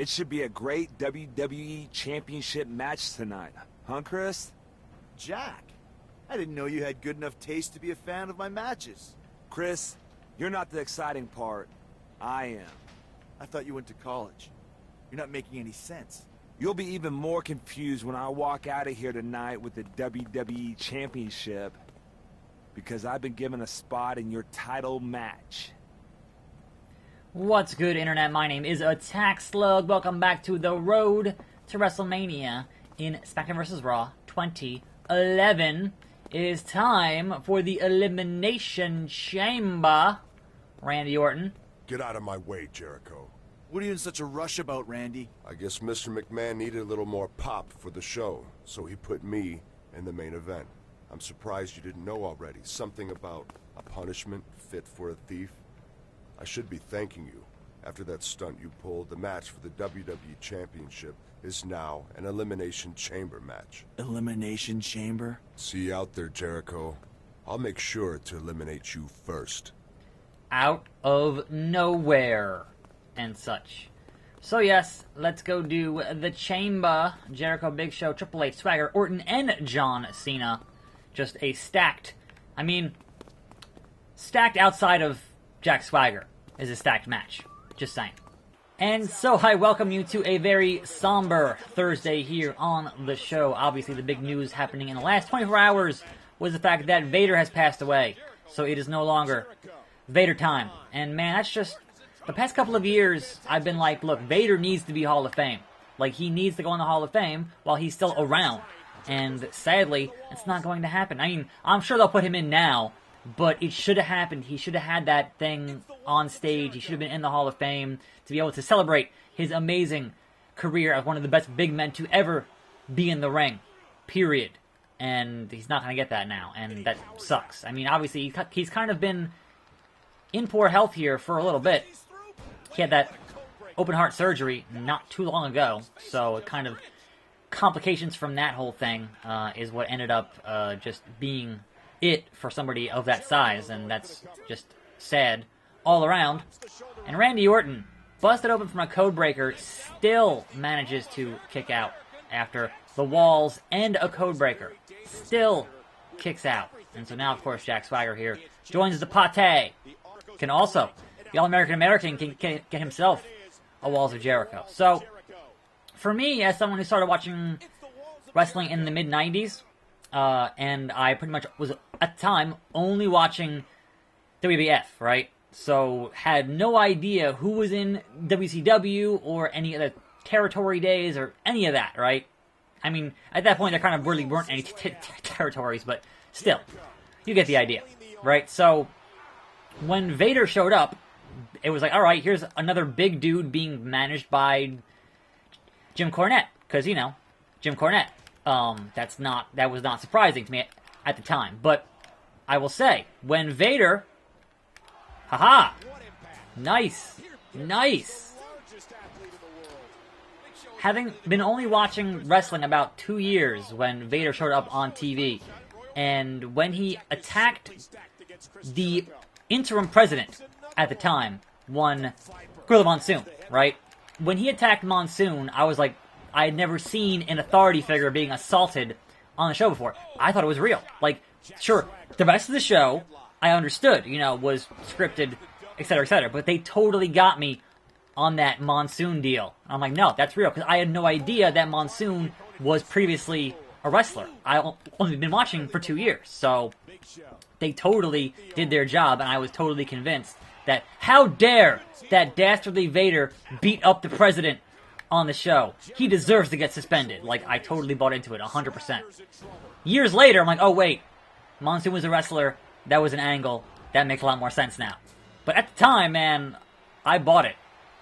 It should be a great WWE Championship match tonight. Huh, Chris? Jack, I didn't know you had good enough taste to be a fan of my matches. Chris, you're not the exciting part. I am. I thought you went to college. You're not making any sense. You'll be even more confused when I walk out of here tonight with the WWE Championship, because I've been given a spot in your title match. What's good, Internet? My name is attackslug. Welcome back to the road to WrestleMania in SmackDown vs. Raw 2011. It is time for the Elimination Chamber. Randy Orton. Get out of my way, Jericho. What are you in such a rush about, Randy? I guess Mr. McMahon needed a little more pop for the show, so he put me in the main event. I'm surprised you didn't know already. Something about a punishment fit for a thief. I should be thanking you. After that stunt you pulled, the match for the WWE Championship is now an Elimination Chamber match. Elimination Chamber? See you out there, Jericho. I'll make sure to eliminate you first. Out of nowhere and such. So yes, let's go do the Chamber. Jericho, Big Show, Triple H, Swagger, Orton, and John Cena. Just a stacked, stacked outside of Jack Swagger is a stacked match. Just saying. And so I welcome you to a very somber Thursday here on the show. Obviously the big news happening in the last 24 hours was the fact that Vader has passed away. So it is no longer Vader time. And man, that's just, the past couple of years I've been like, look, Vader needs to be Hall of Fame. Like, he needs to go in the Hall of Fame while he's still around. And sadly, it's not going to happen. I mean, I'm sure they'll put him in now, but it should have happened. He should have had that thing on stage. He should have been in the Hall of Fame to be able to celebrate his amazing career as one of the best big men to ever be in the ring. Period. And he's not going to get that now, and that sucks. I mean, obviously, he's kind of been in poor health here for a little bit. He had that open heart surgery not too long ago, so it kind of complications from that whole thing is what ended up just being it for somebody of that size, and that's just sad all around. And Randy Orton, busted open from a code breaker, still manages to kick out after the walls and a code breaker. Still kicks out. And so now, of course, Jack Swagger here joins the pate. Can also, the All-American American can get himself a Walls of Jericho. So, for me, as someone who started watching wrestling in the mid-90s, and I pretty much was, at the time, only watching WWF, right? So, had no idea who was in WCW or any of the territory days or any of that, right? I mean, at that point, there kind of really weren't any territories, but still, you get the idea, right? So, when Vader showed up, it was like, alright, here's another big dude being managed by Jim Cornette, because, you know, Jim Cornette. That was not surprising to me at the time. But I will say, when Vader, haha, nice. Having been only watching wrestling about 2 years when Vader showed up on TV, and when he attacked the interim president at the time, one Gorilla Monsoon, right? When he attacked Monsoon, I was like, I had never seen an authority figure being assaulted on the show before. I thought it was real. Like, sure, the rest of the show, I understood, you know, was scripted, etc., but they totally got me on that Monsoon deal. I'm like, no, that's real, because I had no idea that Monsoon was previously a wrestler. I only been watching for 2 years, so they totally did their job, and I was totally convinced that how dare that dastardly Vader beat up the president on the show. He deserves to get suspended. Like, I totally bought into it, 100%. Years later, I'm like, oh wait, Monsoon was a wrestler, that was an angle, that makes a lot more sense now. But at the time, man, I bought it.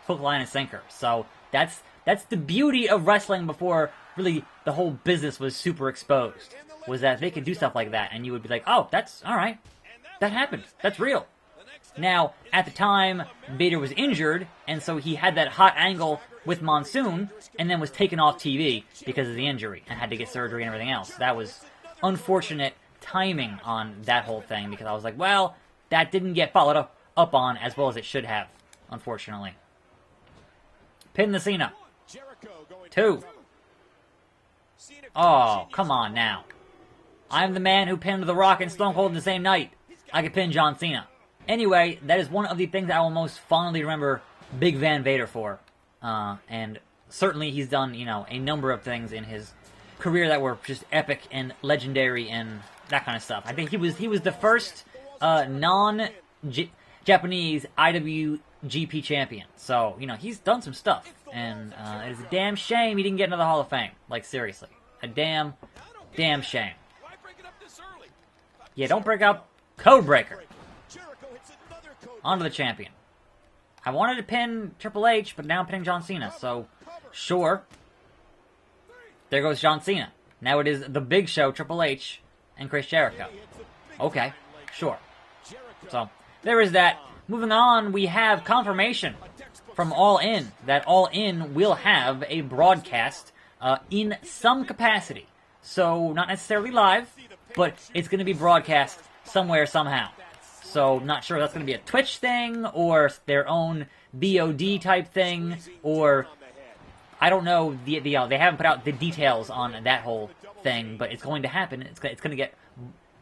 Hook, line, and sinker. So, that's the beauty of wrestling before really the whole business was super exposed. Was that they could do stuff like that, and you would be like, oh, that's alright. That happened. That's real. Now, at the time, Vader was injured, and so he had that hot angle with Monsoon, and then was taken off TV because of the injury, and had to get surgery and everything else. That was unfortunate timing on that whole thing, because I was like, well, that didn't get followed up on as well as it should have, unfortunately. Pin the Cena. 2. Oh, come on now. I'm the man who pinned The Rock and Stone Cold in the same night. I could pin John Cena. Anyway, that is one of the things I will most fondly remember Big Van Vader for. And certainly he's done, you know, a number of things in his career that were just epic and legendary and that kind of stuff. I think he was the first non-Japanese IWGP champion. So, you know, he's done some stuff. And it is a damn shame he didn't get into the Hall of Fame. Like, seriously. A damn shame. Yeah, don't break up Codebreaker. On to the champion. I wanted to pin Triple H, but now I'm pinning John Cena, so sure. There goes John Cena. Now it is the Big Show, Triple H, and Chris Jericho. Okay, sure. So, there is that. Moving on, we have confirmation from All In that All In will have a broadcast in some capacity. So, not necessarily live, but it's going to be broadcast somewhere, somehow. So, not sure if that's going to be a Twitch thing, or their own VOD type thing, or I don't know. They haven't put out the details on that whole thing, but it's going to happen. It's going to get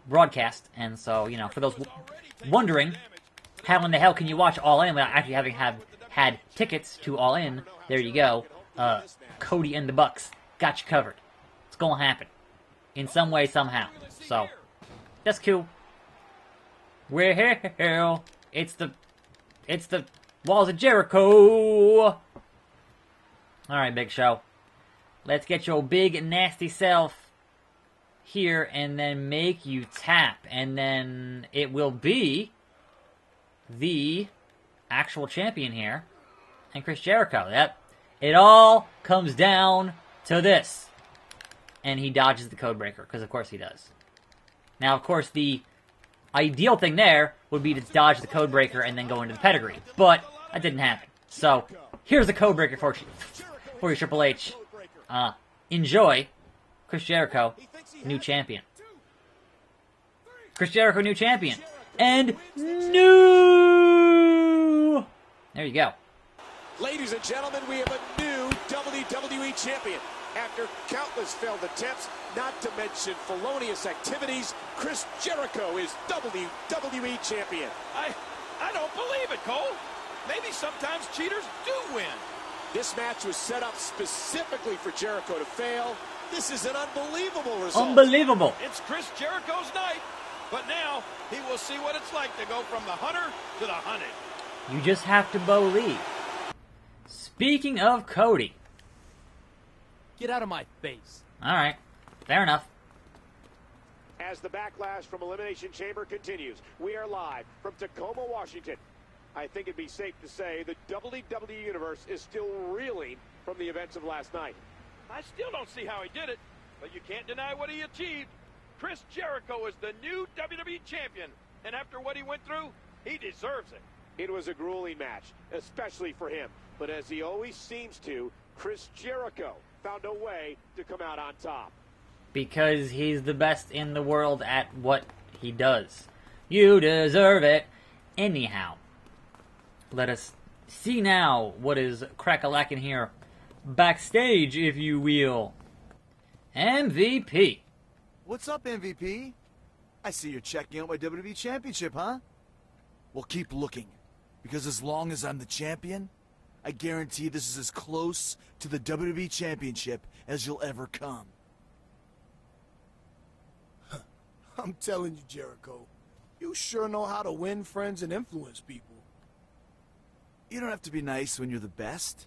broadcast, and so, you know, for those wondering, how in the hell can you watch All In without actually having had tickets to All In? There you go. Cody and the Bucks got you covered. It's going to happen in some way, somehow. So, that's cool. Well, it's the Walls of Jericho. Alright, Big Show. Let's get your big nasty self here and then make you tap. And then it will be the actual champion here. And Chris Jericho. Yep. It all comes down to this. And he dodges the Codebreaker, because of course he does. Now, of course, the ideal thing there would be to dodge the Codebreaker and then go into the pedigree. But that didn't happen. So, here's the Codebreaker for you, Triple H. Enjoy. Chris Jericho, new champion. Chris Jericho, new champion. And new! There you go. Ladies and gentlemen, we have a new WWE champion. After countless failed attempts, not to mention felonious activities, Chris Jericho is WWE champion. I don't believe it, Cole. Maybe sometimes cheaters do win. This match was set up specifically for Jericho to fail. This is an unbelievable result. Unbelievable. It's Chris Jericho's night, but now he will see what it's like to go from the hunter to the hunted. You just have to believe. Speaking of Cody. Get out of my face. Alright, fair enough. As the backlash from Elimination Chamber continues, we are live from Tacoma, Washington. I think it'd be safe to say the WWE Universe is still reeling from the events of last night. I still don't see how he did it, but you can't deny what he achieved. Chris Jericho is the new WWE champion, and after what he went through, he deserves it. It was a grueling match, especially for him. But as he always seems to, Chris Jericho found a way to come out on top. Because he's the best in the world at what he does. You deserve it. Anyhow, let us see now what is crack-a-lackin' here. Backstage, if you will. MVP. What's up, MVP? I see you're checking out my WWE Championship, huh? Well, keep looking. Because as long as I'm the champion, I guarantee this is as close to the WWE Championship as you'll ever come. I'm telling you, Jericho, you sure know how to win friends and influence people. You don't have to be nice when you're the best,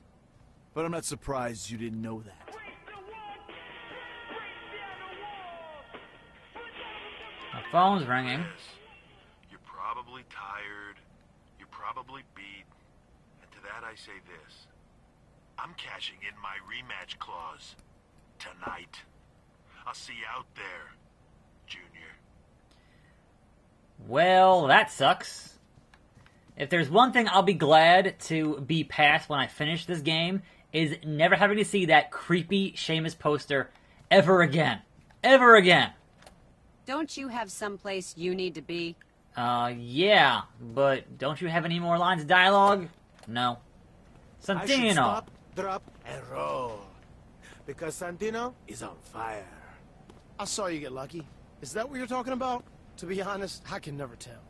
but I'm not surprised you didn't know that. My phone's ringing. You're probably tired. You're probably beat. And to that I say this. I'm cashing in my rematch clause. Tonight. I'll see you out there, Junior. Well, that sucks. If there's one thing I'll be glad to be past when I finish this game, is never having to see that creepy Sheamus poster ever again. Ever again. Don't you have someplace you need to be? Yeah, but don't you have any more lines of dialogue? No. I should Santino. stop drop, and roll. Because Santino is on fire. I saw you get lucky. Is that what you're talking about? To be honest, I can never tell.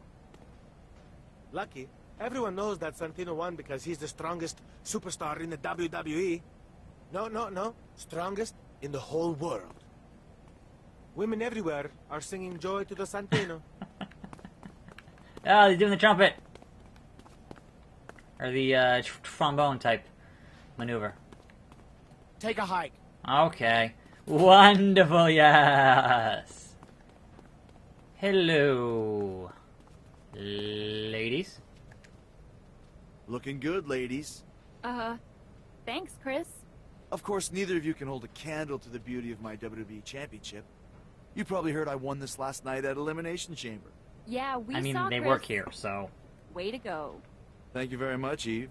Lucky? Everyone knows that Santino won because he's the strongest superstar in the WWE. No. Strongest in the whole world. Women everywhere are singing joy to the Santino. Oh, he's doing the trumpet. Or the trombone type maneuver. Take a hike. Okay. Wonderful, yes. Hello. Ladies. Looking good, ladies. Thanks, Chris. Of course, neither of you can hold a candle to the beauty of my WWE Championship. You probably heard I won this last night at Elimination Chamber. Yeah, we I mean, saw they Chris. work here, so... Way to go. Thank you very much, Eve.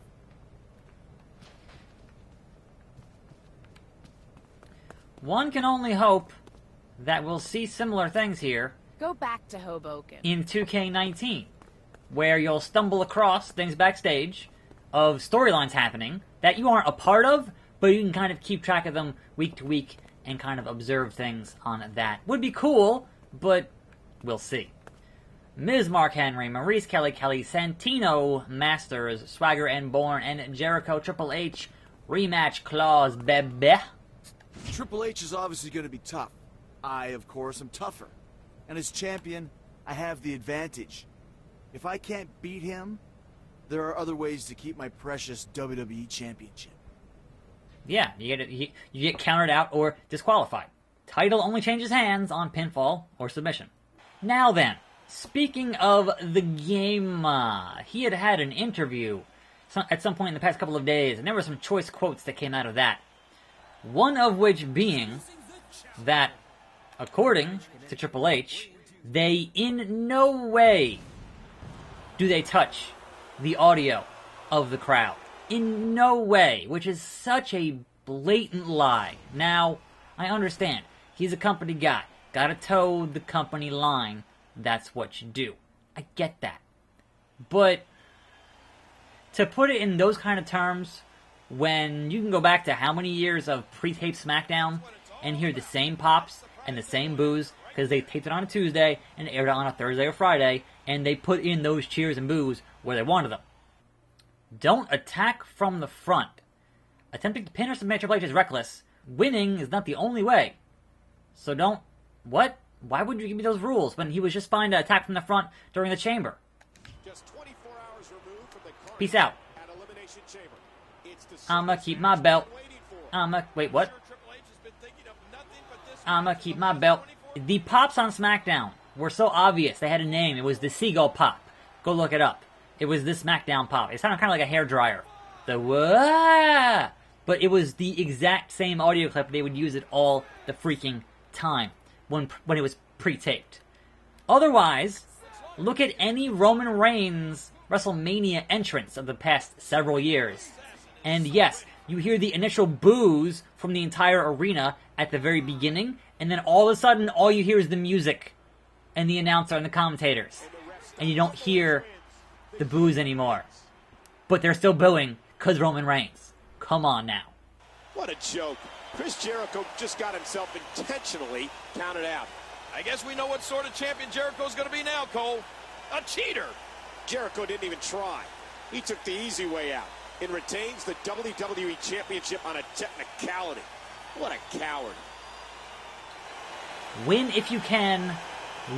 One can only hope that we'll see similar things here Go back to Hoboken. in 2K19, where you'll stumble across things backstage of storylines happening that you aren't a part of, but you can kind of keep track of them week to week and kind of observe things on that. Would be cool, but we'll see. Ms. Mark Henry, Maurice Kelly, Santino, Masters, Swagger and Bourne, and Jericho Triple H rematch clause, baby. Triple H is obviously going to be tough. I, of course, am tougher. And as champion, I have the advantage. If I can't beat him, there are other ways to keep my precious WWE Championship. Yeah, you get counted out or disqualified. Title only changes hands on pinfall or submission. Now then, speaking of the game, he had an interview at some point in the past couple of days, and there were some choice quotes that came out of that. One of which being that, according to Triple H, they in no way do they touch the audio of the crowd. In no way, which is such a blatant lie. Now, I understand. He's a company guy. Gotta toe the company line. That's what you do. I get that. But to put it in those kind of terms, when you can go back to how many years of pre-taped SmackDown and hear the same pops and the same boos, because they taped it on a Tuesday and aired it on a Thursday or Friday, and they put in those cheers and boos where they wanted them. Don't attack from the front. Attempting to pin or submit Triple H is reckless. Winning is not the only way. So don't... What? Why would you give me those rules when he was just fine to attack from the front during the chamber? Just 24 hours removed from the Peace out. at Elimination Chamber. It's the I'ma keep my belt. waiting for. Wait, what? I'ma keep my belt. The pops on SmackDown were so obvious. They had a name. It was the Seagull Pop. Go look it up. It was the SmackDown Pop. It sounded kind of like a hairdryer. The wah! But it was the exact same audio clip. They would use it all the freaking time when it was pre-taped. Otherwise, look at any Roman Reigns WrestleMania entrance of the past several years. And yes, you hear the initial boos from the entire arena at the very beginning, and then all of a sudden, all you hear is the music and the announcer and the commentators. And you don't hear the boos anymore. But they're still booing because Roman Reigns. Come on now. What a joke. Chris Jericho just got himself intentionally counted out. I guess we know what sort of champion Jericho's going to be now, Cole. A cheater. Jericho didn't even try. He took the easy way out and retains the WWE Championship on a technicality. What a coward. Win if you can,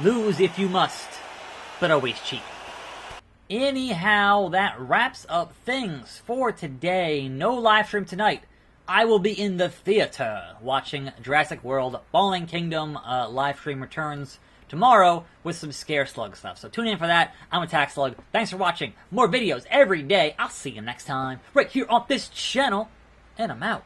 lose if you must, but always cheat. Anyhow, that wraps up things for today. No live stream tonight. I will be in the theater watching Jurassic World Fallen Kingdom. Live stream returns tomorrow with some Scare Slug stuff. So tune in for that. I'm attackslug. Thanks for watching. More videos every day. I'll see you next time right here on this channel. And I'm out.